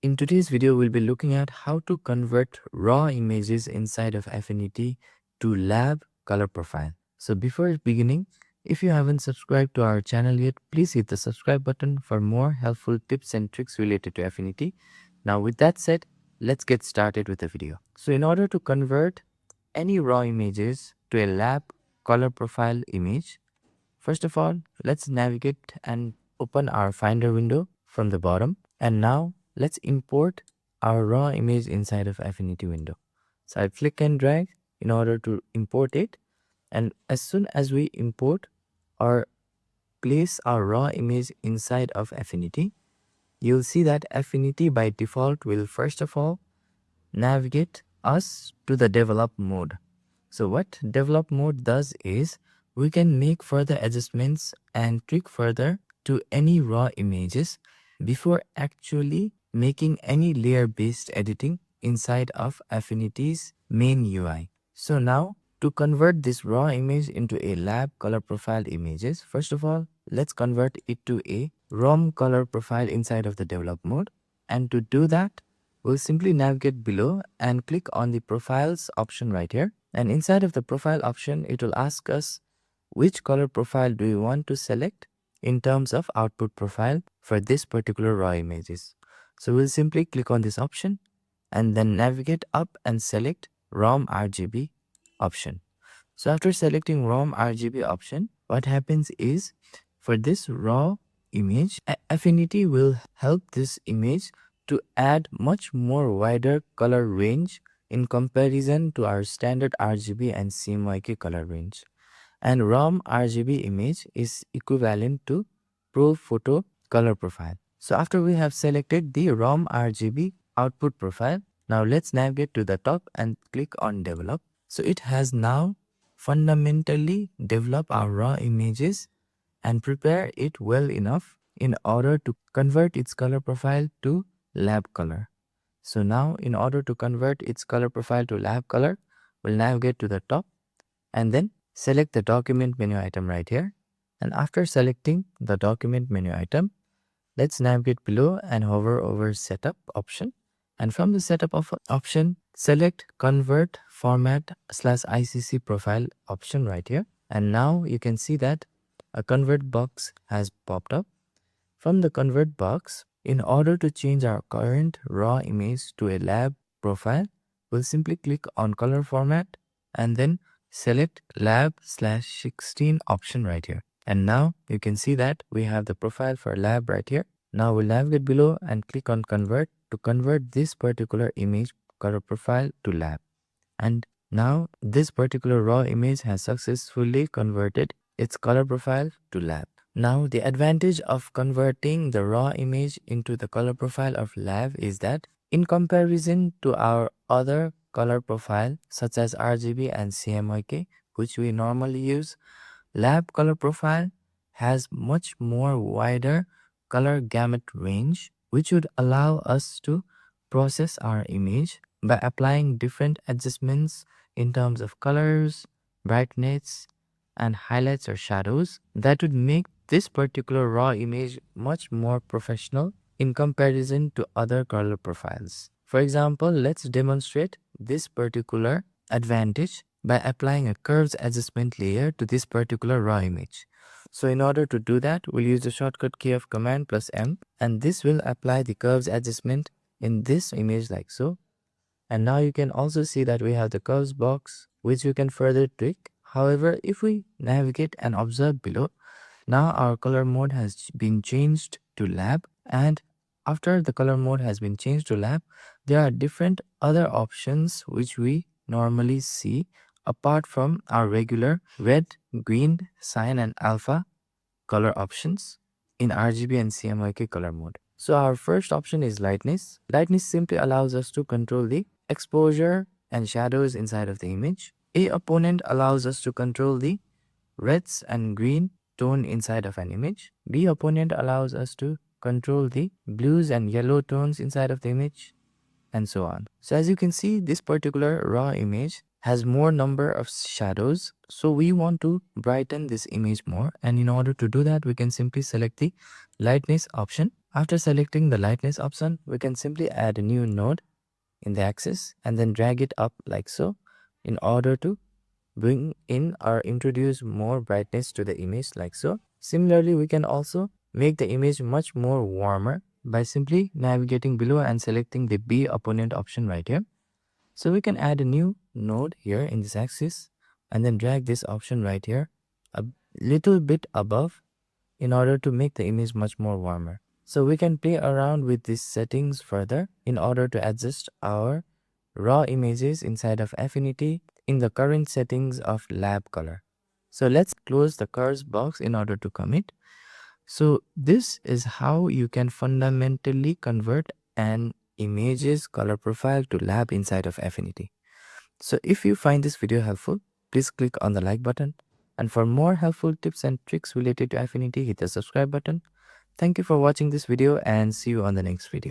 In today's video, we'll be looking at how to convert raw images inside of Affinity to lab color profile. So before beginning, if you haven't subscribed to our channel yet, please hit the subscribe button for more helpful tips and tricks related to Affinity. Now with that said, let's get started with the video. So in order to convert any raw images to a lab color profile image, first of all, let's navigate and open our Finder window from the bottom. And now let's import our raw image inside of Affinity window. So I'll click and drag in order to import it. And as soon as we import or place our raw image inside of Affinity, you'll see that Affinity by default will first of all navigate us to the develop mode. So what develop mode does is we can make further adjustments and tweak further to any raw images before actually making any layer based editing inside of Affinity's main UI. So now to convert this raw image into a lab color profile images, first of all, let's convert it to a ROM color profile inside of the develop mode. And to do that, we'll simply navigate below and click on the profiles option right here. And inside of the profile option, it will ask us which color profile do you want to select in terms of output profile for this particular raw images. So we'll simply click on this option and then navigate up and select ROM RGB option. So after selecting ROM RGB option, what happens is for this raw image, Affinity will help this image to add much more wider color range in comparison to our standard RGB and CMYK color range. And ROM RGB image is equivalent to Pro Photo color profile. So after we have selected the ROM RGB output profile, now let's navigate to the top and click on develop. So it has now fundamentally developed our raw images and prepare it well enough in order to convert its color profile to lab color. So now in order to convert its color profile to lab color, we'll navigate to the top and then select the document menu item right here. And after selecting the document menu item, let's navigate below and hover over setup option. And from the setup option, select convert format / ICC profile option right here. And now you can see that a convert box has popped up. From the convert box, in order to change our current raw image to a lab profile, we'll simply click on color format and then select lab/16 option right here. And now you can see that we have the profile for lab right here. Now we'll navigate below and click on convert to convert this particular image color profile to lab. And now this particular raw image has successfully converted its color profile to lab. Now the advantage of converting the raw image into the color profile of lab is that in comparison to our other color profile such as RGB and CMYK, which we normally use, lab color profile has much more wider color gamut range, which would allow us to process our image by applying different adjustments in terms of colors, brightness, and highlights or shadows that would make this particular raw image much more professional in comparison to other color profiles. For example, let's demonstrate this particular advantage by applying a curves adjustment layer to this particular raw image. So in order to do that, we'll use the shortcut key of Command plus M, and this will apply the curves adjustment in this image like so. And now you can also see that we have the curves box, which you can further tweak. However, if we navigate and observe below, now our color mode has been changed to lab, and after the color mode has been changed to lab, there are different other options which we normally see apart from our regular red, green, cyan and alpha color options in RGB and CMYK color mode. So our first option is lightness. Lightness simply allows us to control the exposure and shadows inside of the image. A opponent allows us to control the reds and green tone inside of an image. B opponent allows us to control the blues and yellow tones inside of the image, and so on. So as you can see, this particular raw image has more number of shadows. So we want to brighten this image more. And in order to do that, we can simply select the lightness option. After selecting the lightness option, we can simply add a new node in the axis and then drag it up like so in order to bring in or introduce more brightness to the image like so. Similarly, we can also make the image much more warmer by simply navigating below and selecting the B opponent option right here. So we can add a new node here in this axis and then drag this option right here a little bit above in order to make the image much more warmer. So we can play around with these settings further in order to adjust our raw images inside of Affinity in the current settings of lab color. So let's close the curves box in order to commit. So this is how you can fundamentally convert an image's color profile to lab inside of Affinity. So if you find this video helpful, please click on the like button. And for more helpful tips and tricks related to Affinity, hit the subscribe button. Thank you for watching this video and see you on the next video.